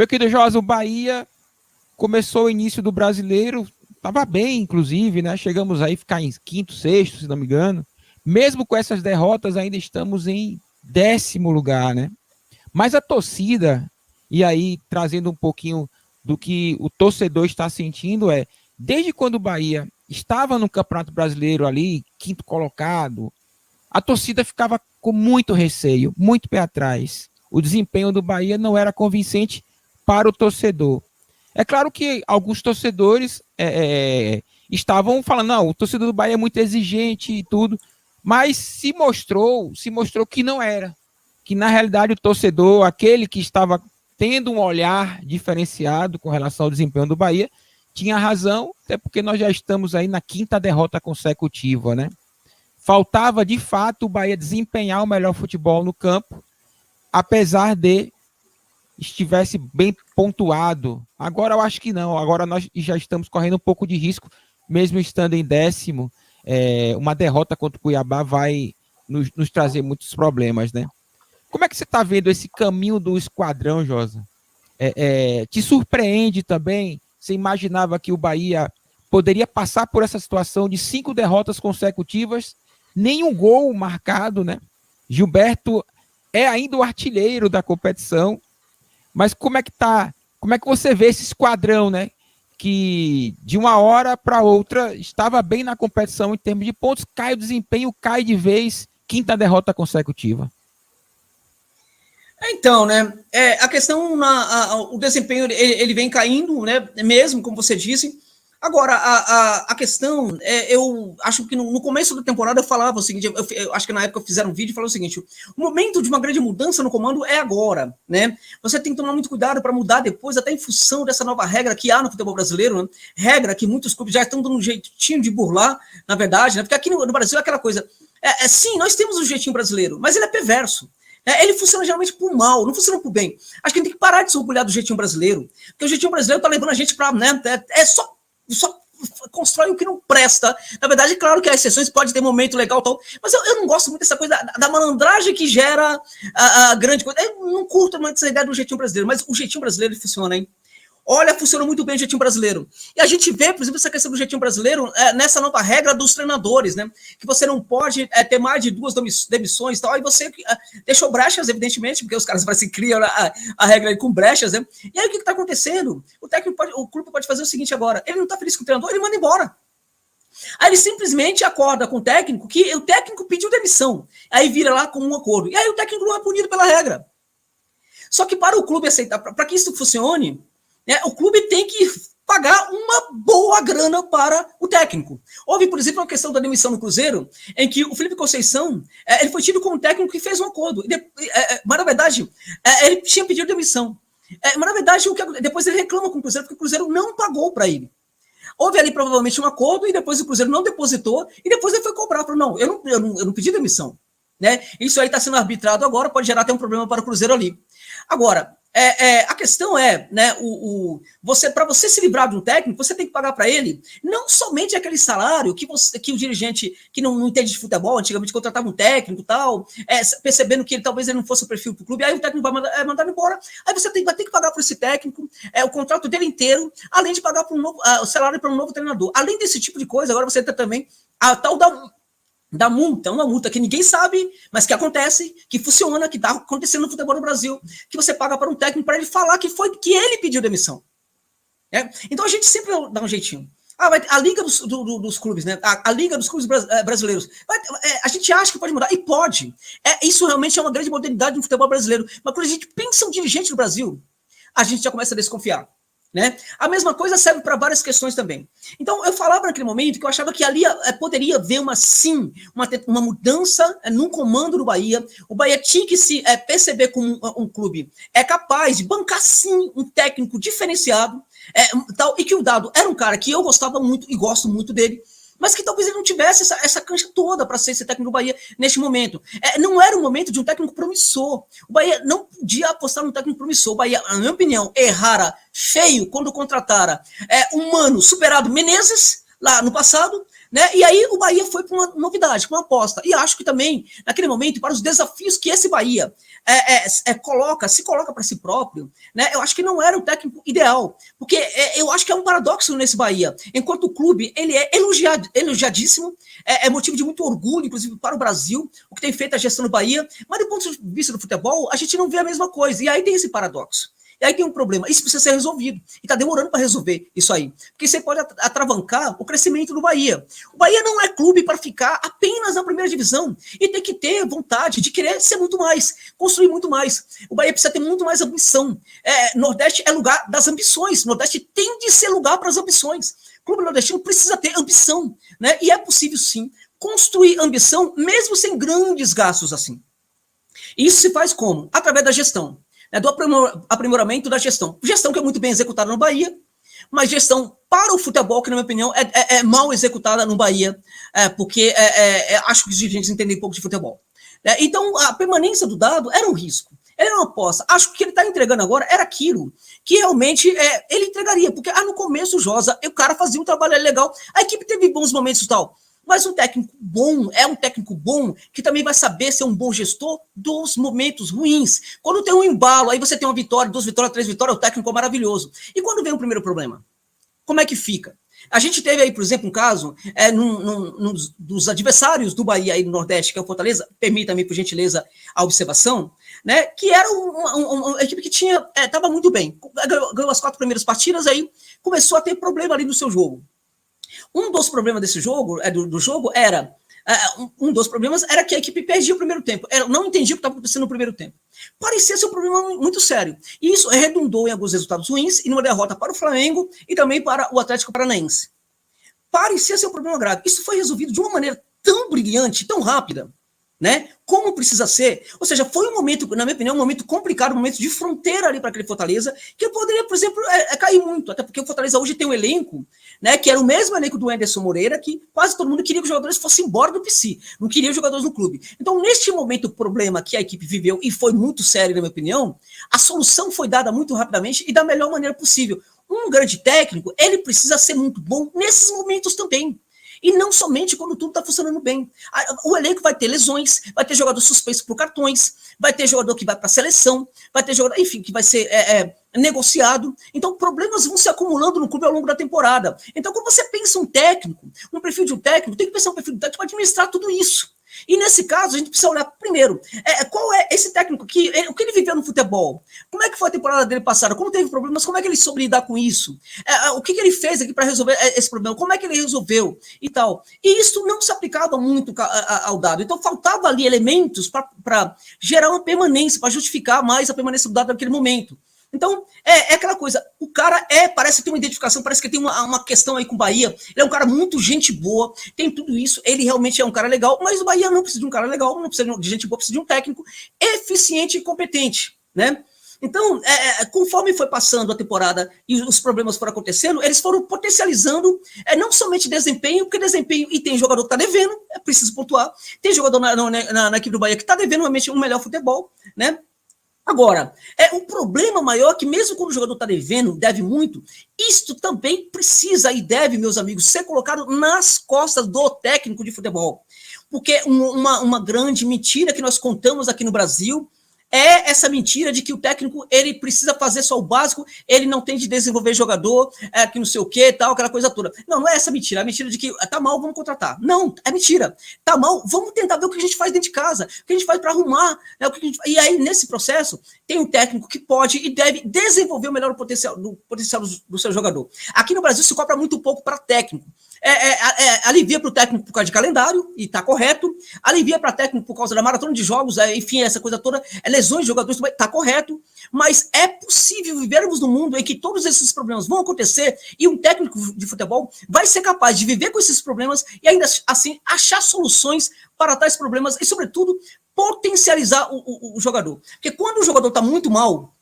Meu querido Josa, o Bahia começou o início do Brasileiro, estava bem, inclusive, né? Chegamos aí a ficar em quinto, sexto, se não me engano. Mesmo com essas derrotas, ainda estamos em 10º lugar, né? Mas a torcida, e aí trazendo um pouquinho do que o torcedor está sentindo, desde quando o Bahia estava no Campeonato Brasileiro ali, quinto colocado, a torcida ficava com muito receio, muito pé atrás. O desempenho do Bahia não era convincente para o torcedor. É claro que alguns torcedores estavam falando, não, o torcedor do Bahia é muito exigente e tudo, mas se mostrou que não era. Que na realidade o torcedor, aquele que estava tendo um olhar diferenciado com relação ao desempenho do Bahia, tinha razão, até porque nós já estamos aí na 5ª derrota consecutiva, né? Faltava, de fato, o Bahia desempenhar o melhor futebol no campo, apesar de estivesse bem pontuado. Agora eu acho que não, agora nós já estamos correndo um pouco de risco, mesmo estando em 10º, uma derrota contra o Cuiabá vai nos trazer muitos problemas, né? Como é que você está vendo esse caminho do esquadrão, Josa? Te surpreende também? Você imaginava que o Bahia poderia passar por essa situação de 5 derrotas consecutivas, nenhum gol marcado, né? Gilberto é ainda o artilheiro da competição, mas como é que tá? Como é que você vê esse esquadrão, né? Que de uma hora para outra estava bem na competição em termos de pontos, cai o desempenho, cai de vez, 5ª derrota consecutiva. Então, né, a questão, o desempenho, ele vem caindo, né, mesmo, como você disse. Agora, a questão, eu acho que no começo da temporada eu falava o seguinte, eu acho que na época fizeram um vídeo e falaram o seguinte, o momento de uma grande mudança no comando é agora, né, você tem que tomar muito cuidado para mudar depois, até em função dessa nova regra que há no futebol brasileiro, né, regra que muitos clubes já estão dando um jeitinho de burlar, na verdade, né, porque aqui no Brasil é aquela coisa, sim, nós temos um jeitinho brasileiro, mas ele é perverso. Ele funciona geralmente por mal, não funciona por bem. Acho que a gente tem que parar de se orgulhar do jeitinho brasileiro, porque o jeitinho brasileiro tá levando a gente para, né, só constrói o que não presta. Na verdade, claro que há exceções, pode ter momento legal tal, mas eu não gosto muito dessa coisa da malandragem que gera a grande coisa. Eu não curto muito essa ideia do jeitinho brasileiro, mas o jeitinho brasileiro ele funciona, hein? Olha, funciona muito bem o jeitinho brasileiro. E a gente vê, por exemplo, essa questão do jeitinho brasileiro nessa nova regra dos treinadores, né? Que você não pode ter mais de 2 demissões e tal. Aí você deixou brechas, evidentemente, porque os caras parecem que criam a regra aí com brechas, né? E aí o que está acontecendo? O clube pode fazer o seguinte agora: ele não está feliz com o treinador, ele manda embora. Aí ele simplesmente acorda com o técnico que o técnico pediu demissão. Aí vira lá com um acordo. E aí o técnico não é punido pela regra. Só que para o clube aceitar, para que isso funcione, o clube tem que pagar uma boa grana para o técnico. Houve, por exemplo, uma questão da demissão no Cruzeiro, em que o Felipe Conceição ele foi tido como técnico que fez um acordo. Mas, na verdade, ele tinha pedido demissão. Mas, na verdade, depois ele reclama com o Cruzeiro, porque o Cruzeiro não pagou para ele. Houve ali, provavelmente, um acordo, e depois o Cruzeiro não depositou, e depois ele foi cobrar. Falou, não, eu não pedi demissão. Né? Isso aí está sendo arbitrado agora, pode gerar até um problema para o Cruzeiro ali. Agora, a questão né, para você se livrar de um técnico, você tem que pagar para ele não somente aquele salário que o dirigente que não entende de futebol, antigamente contratava um técnico e tal, percebendo que talvez ele não fosse o perfil para o clube, aí o técnico vai mandar embora, aí você vai ter que pagar para esse técnico o contrato dele inteiro, além de pagar o salário para um novo treinador. Além desse tipo de coisa, agora você tem também a tal da multa, uma multa que ninguém sabe, mas que acontece, que funciona, que está acontecendo no futebol no Brasil, que você paga para um técnico para ele falar que ele pediu demissão. Então a gente sempre dá um jeitinho. A Liga dos Clubes, né? A Liga dos Clubes Brasileiros. A gente acha que pode mudar, e pode. Isso realmente é uma grande modernidade no futebol brasileiro. Mas quando a gente pensa um dirigente do Brasil, a gente já começa a desconfiar. Né? A mesma coisa serve para várias questões também. Então, eu falava naquele momento que eu achava que ali poderia haver uma mudança no comando do Bahia. O Bahia tinha que se perceber como um clube capaz de bancar, sim, um técnico diferenciado, e que o Dado era um cara que eu gostava muito e gosto muito dele, mas que talvez ele não tivesse essa cancha toda para ser esse técnico do Bahia neste momento. Não era o momento de um técnico promissor. O Bahia não podia apostar num técnico promissor. O Bahia, na minha opinião, errara feio quando contratara um mano superado Menezes, lá no passado, né? E aí o Bahia foi para uma novidade, para uma aposta. E acho que também, naquele momento, para os desafios que esse Bahia se coloca para si próprio, né? Eu acho que não era o técnico ideal, porque eu acho que é um paradoxo nesse Bahia. Enquanto o clube, ele é elogiadíssimo, é motivo de muito orgulho, inclusive para o Brasil, o que tem feito a gestão do Bahia, mas do ponto de vista do futebol, a gente não vê a mesma coisa. E aí tem esse paradoxo. E aí tem um problema, isso precisa ser resolvido. E está demorando para resolver isso aí. Porque você pode atravancar o crescimento do Bahia. O Bahia não é clube para ficar apenas na primeira divisão. E tem que ter vontade de querer ser muito mais, construir muito mais. O Bahia precisa ter muito mais ambição. Nordeste é lugar das ambições. Nordeste tem de ser lugar para as ambições. O clube nordestino precisa ter ambição, né? E é possível, sim, construir ambição, mesmo sem grandes gastos assim. E isso se faz como? Através da gestão. Do aprimoramento da gestão. Gestão que é muito bem executada no Bahia, mas gestão para o futebol, que na minha opinião é mal executada no Bahia, porque acho que os dirigentes entendem pouco de futebol. Então, a permanência do Dado era um risco, era uma aposta. Acho que o que ele está entregando agora era aquilo que realmente ele entregaria, porque no começo o Josa, o cara fazia um trabalho legal, a equipe teve bons momentos e tal. Mas um técnico bom é um técnico bom que também vai saber ser um bom gestor dos momentos ruins. Quando tem um embalo, aí você tem uma vitória, 2 vitórias, 3 vitórias, o técnico é maravilhoso. E quando vem o primeiro problema? Como é que fica? A gente teve aí, por exemplo, um caso dos adversários do Bahia aí do Nordeste, que é o Fortaleza, permita-me, por gentileza, a observação, né? Que era uma equipe que estava muito bem. Ganhou as 4 primeiras partidas, aí começou a ter problema ali no seu jogo. Um dos problemas desse jogo, do jogo, era um dos problemas era que a equipe perdia o primeiro tempo. Ela não entendia o que estava acontecendo no primeiro tempo. Parecia ser um problema muito sério. E isso redundou em alguns resultados ruins e numa derrota para o Flamengo e também para o Atlético Paranaense. Parecia ser um problema grave. Isso foi resolvido de uma maneira tão brilhante, tão rápida, né? Como precisa ser. Ou seja, foi um momento, na minha opinião, um momento complicado, um momento de fronteira ali para aquele Fortaleza, que poderia, por exemplo, cair muito. Até porque o Fortaleza hoje tem um elenco, né, que era o mesmo elenco do Anderson Moreira, que quase todo mundo queria que os jogadores fossem embora do PC, não queria os jogadores no clube. Então, neste momento, o problema que a equipe viveu, e foi muito sério, na minha opinião, a solução foi dada muito rapidamente e da melhor maneira possível. Um grande técnico, ele precisa ser muito bom nesses momentos também. E não somente quando tudo está funcionando bem. O elenco vai ter lesões, vai ter jogador suspenso por cartões, vai ter jogador que vai para a seleção, vai ter jogador, enfim, que vai ser negociado. Então, problemas vão se acumulando no clube ao longo da temporada. Então, quando você pensa um técnico, um perfil de um técnico, tem que pensar um perfil de um técnico para administrar tudo isso. E nesse caso, a gente precisa olhar primeiro, qual é esse técnico, o que ele viveu no futebol? Como é que foi a temporada dele passada? Como teve problemas? Como é que ele soube lidar com isso? O que ele fez aqui para resolver esse problema? Como é que ele resolveu? E tal. E isso não se aplicava muito ao Dado. Então, faltava ali elementos para gerar uma permanência, para justificar mais a permanência do Dado naquele momento. Então, aquela coisa, o cara parece ter uma identificação, parece que tem uma questão aí com o Bahia, ele é um cara muito gente boa, tem tudo isso, ele realmente é um cara legal, mas o Bahia não precisa de um cara legal, não precisa de gente boa, precisa de um técnico eficiente e competente, né? Então, conforme foi passando a temporada e os problemas foram acontecendo, eles foram potencializando não somente desempenho, porque desempenho, e tem jogador que está devendo, é preciso pontuar, tem jogador na equipe do Bahia que está devendo realmente um melhor futebol, né? Agora, um problema maior que mesmo quando o jogador está devendo, deve muito, isto também precisa e deve, meus amigos, ser colocado nas costas do técnico de futebol. Porque uma grande mentira que nós contamos aqui no Brasil é essa mentira de que o técnico ele precisa fazer só o básico, ele não tem de desenvolver jogador, que não sei o que, tal, aquela coisa toda. Não é essa mentira, é a mentira de que tá mal, vamos contratar. Não, é mentira. Tá mal, vamos tentar ver o que a gente faz dentro de casa, o que a gente faz para arrumar. Né, e aí, nesse processo, tem um técnico que pode e deve desenvolver o melhor potencial do seu jogador. Aqui no Brasil se cobra muito pouco para técnico. Alivia para o técnico por causa de calendário, e está correto. Alivia para técnico por causa da maratona de jogos, enfim, essa coisa toda, lesões de jogadores, está correto. Mas é possível vivermos num mundo em que todos esses problemas vão acontecer e um técnico de futebol vai ser capaz de viver com esses problemas e ainda assim achar soluções para tais problemas e, sobretudo, potencializar o jogador. Porque quando o jogador está muito mal,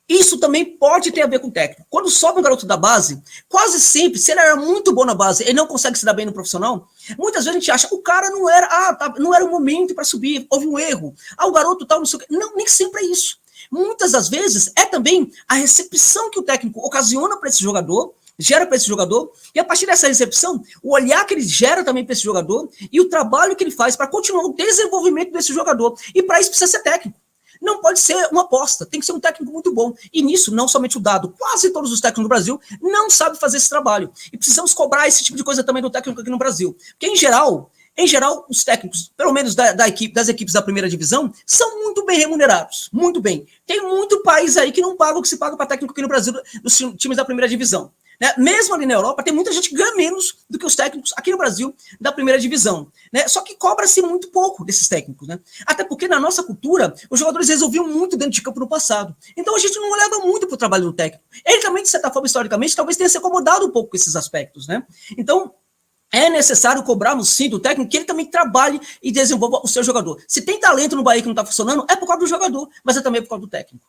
isso também pode ter a ver com o técnico. Quando sobe um garoto da base, quase sempre, se ele era muito bom na base, ele não consegue se dar bem no profissional, muitas vezes a gente acha, o cara não era o momento para subir, houve um erro. O garoto tal, não sei o quê. Não, nem sempre é isso. Muitas das vezes é também a recepção que o técnico ocasiona para esse jogador, gera para esse jogador, e a partir dessa recepção, o olhar que ele gera também para esse jogador, e o trabalho que ele faz para continuar o desenvolvimento desse jogador. E para isso precisa ser técnico. Não pode ser uma aposta, tem que ser um técnico muito bom. E nisso, não somente o Dado, quase todos os técnicos do Brasil não sabem fazer esse trabalho. E precisamos cobrar esse tipo de coisa também do técnico aqui no Brasil. Porque, em geral, os técnicos, pelo menos das equipes da primeira divisão, são muito bem remunerados. Muito bem. Tem muito país aí que não paga o que se paga para técnico aqui no Brasil, dos times da primeira divisão. Né? Mesmo ali na Europa, tem muita gente que ganha menos do que os técnicos aqui no Brasil da primeira divisão. Né? Só que cobra-se muito pouco desses técnicos. Né? Até porque na nossa cultura, os jogadores resolviam muito dentro de campo no passado. Então a gente não olhava muito para o trabalho do técnico. Ele também, de certa forma, historicamente, talvez tenha se acomodado um pouco com esses aspectos. Né? Então, é necessário cobrarmos sim do técnico que ele também trabalhe e desenvolva o seu jogador. Se tem talento no Bahia que não está funcionando, é por causa do jogador, mas é também por causa do técnico.